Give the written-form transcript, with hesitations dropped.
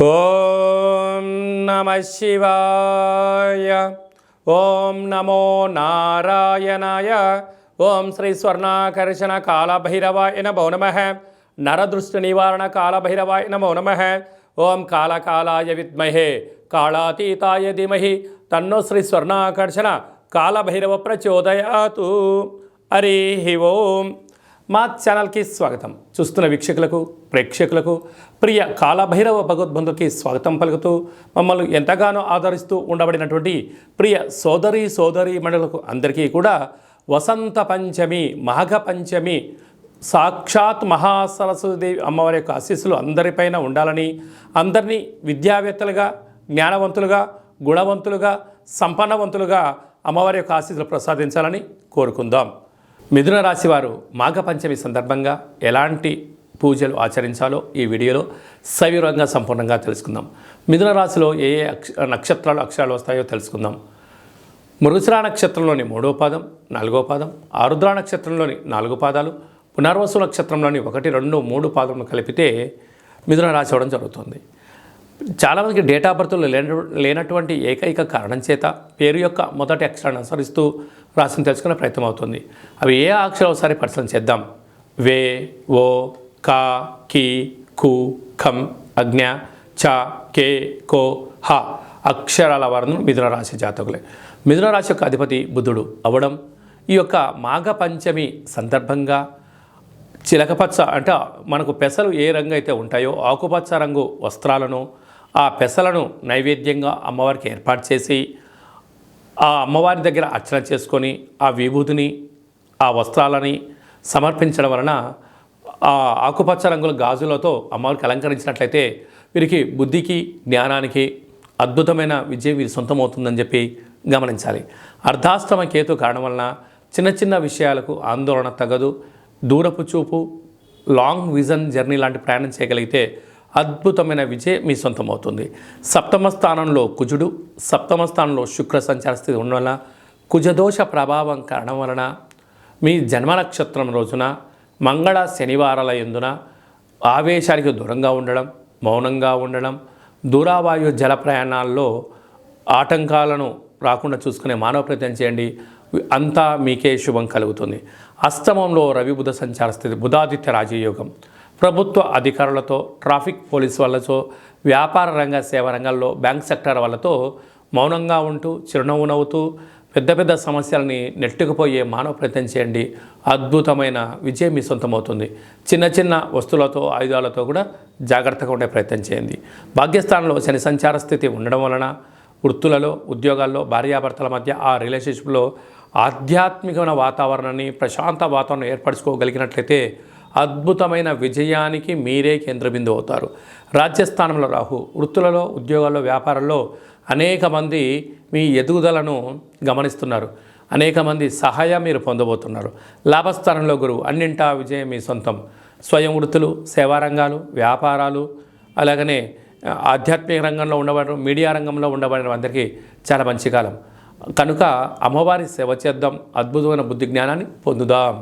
ఓం నమ శివాయ. ఓం నమో నారాయణాయ. ఓం శ్రీ స్వర్ణాకర్షణ కాళభైరవాయ నమో నమః. నరదృష్టి నివారణ కాళభైరవాయ నమో నమః. ఓం కాళకాలాయ విద్మహే కాళాతీతాయ ధీమహి తన్నో శ్రీ స్వర్ణాకర్షణ కాళభైరవ ప్రచోదయాతు. హరి ఓం. మా ఛానల్కి స్వాగతం. చూస్తున్న వీక్షకులకు ప్రేక్షకులకు ప్రియ కాళభైరవ భగవద్బంధుకి స్వాగతం పలుకుతూ మమ్మల్ని ఎంతగానో ఆదరిస్తూ ఉండబడినటువంటి ప్రియ సోదరీ మండలకు అందరికీ కూడా వసంత పంచమి మాఘ పంచమి సాక్షాత్ మహాసరస్వతీదేవి అమ్మవారి యొక్క ఆశీస్సులు అందరిపైన ఉండాలని, అందరినీ విద్యావేత్తలుగా, జ్ఞానవంతులుగా, గుణవంతులుగా, సంపన్నవంతులుగా అమ్మవారి యొక్క ఆశీస్సులు ప్రసాదించాలని కోరుకుందాం. మిథున రాశి వారు మాఘపంచమి సందర్భంగా ఎలాంటి పూజలు ఆచరించాలో ఈ వీడియోలో సవివరంగా సంపూర్ణంగా తెలుసుకుందాం. మిథున రాశిలో ఏ నక్షత్రాలు అక్షరాలు వస్తాయో తెలుసుకుందాం. మృగశిర నక్షత్రంలోని 3వ పాదం, 4వ పాదం, ఆరుద్ర నక్షత్రంలోని 4 పాదాలు, పునర్వసు నక్షత్రంలోని 1, 2, 3 పాదములు కలిపితే మిథున రాశి అవ్వడం జరుగుతుంది. చాలామందికి డేట్ ఆఫ్ బర్త్లో లేనటువంటి ఏకైక కారణం చేత పేరు యొక్క మొదటి అక్షరాన్ని అనుసరిస్తూ రాశిని తెలుసుకునే ప్రయత్నం అవుతుంది. అవి ఏ అక్షరం ఒకసారి పరిశీలన చేద్దాం. వే, ఓ, కా, కి, కు, ఖం, అజ్ఞ, చ, కే, కో, హ అక్షరాల వారు మిథున రాశి జాతకులే. మిథున రాశి యొక్క అధిపతి బుధుడు అవ్వడం ఈ యొక్క మాఘ పంచమి సందర్భంగా చిలకపచ్చ అంటే మనకు పెసలు ఏ రంగు అయితే ఉంటాయో ఆకుపచ్చ రంగు వస్త్రాలను, ఆ పెసలను నైవేద్యంగా అమ్మవారికి ఏర్పాటు చేసి ఆ అమ్మవారి దగ్గర అర్చన చేసుకొని ఆ విభూతిని ఆ వస్త్రాలని సమర్పించడం వలన ఆ ఆకుపచ్చ రంగుల గాజులతో అమ్మవారికి అలంకరించినట్లయితే వీరికి బుద్ధికి, జ్ఞానానికి అద్భుతమైన విజయం వీరి సొంతమవుతుందని చెప్పి గమనించాలి. అర్ధాష్టమ కేతు కారణం వలన చిన్న చిన్న విషయాలకు ఆందోళన తగదు. దూరపు చూపు, లాంగ్ విజన్ జర్నీ లాంటి ప్రయాణం చేయగలిగితే అద్భుతమైన విజయం మీ సొంతం అవుతుంది. సప్తమ స్థానంలో కుజుడు, సప్తమ స్థానంలో శుక్ర సంచార స్థితి ఉండడం వలన కుజదోష ప్రభావం కారణం వలన మీ జన్మ నక్షత్రం రోజున మంగళ శనివారాల యందున ఆవేశానికి దూరంగా ఉండడం, మౌనంగా ఉండడం, దూరావాయు జల ప్రయాణాల్లో ఆటంకాలను రాకుండా చూసుకునే మానవ ప్రయత్నం చేయండి. అంతా మీకే శుభం కలుగుతుంది. అష్టమంలో రవి బుధ సంచార స్థితి, బుధాదిత్య రాజయోగం, ప్రభుత్వ అధికారులతో, ట్రాఫిక్ పోలీసు వాళ్ళతో, వ్యాపార రంగ సేవా రంగాల్లో, బ్యాంక్ సెక్టర్ వాళ్ళతో మౌనంగా ఉంటూ చిరునవ్వు నవ్వుతూ పెద్ద పెద్ద సమస్యలని నెట్టుకుపోయే మానవ ప్రయత్నం చేయండి. అద్భుతమైన విజయం మీ సొంతమవుతుంది. చిన్న చిన్న వస్తువులతో, ఆయుధాలతో కూడా జాగ్రత్తగా ఉండే ప్రయత్నం చేయండి. భాగ్యస్థానంలో శని సంచార స్థితి ఉండడం వలన వృత్తులలో, ఉద్యోగాల్లో, భార్యాభర్తల మధ్య ఆ రిలేషన్షిప్లో ఆధ్యాత్మికమైన వాతావరణాన్ని, ప్రశాంత వాతావరణం ఏర్పరచుకోగలిగినట్లయితే అద్భుతమైన విజయానికి మీరే కేంద్రబిందువు అవుతారు. రాజ్యస్థానంలో రాహు వృత్తులలో, ఉద్యోగాల్లో, వ్యాపారంలో అనేక మంది మీ ఎదుగుదలను గమనిస్తున్నారు. అనేక మంది సహాయం మీరు పొందబోతున్నారు. లాభస్థానంలో గురువు అన్నింటా విజయం మీ సొంతం. స్వయం వృత్తులు, సేవారంగాలు, వ్యాపారాలు, అలాగనే ఆధ్యాత్మిక రంగంలో ఉండబడిన, మీడియా రంగంలో ఉండబడిన అందరికీ చాలా మంచి కాలం కనుక అమ్మవారి సేవ చేద్దాం. అద్భుతమైన బుద్ధి జ్ఞానాన్ని పొందుదాం.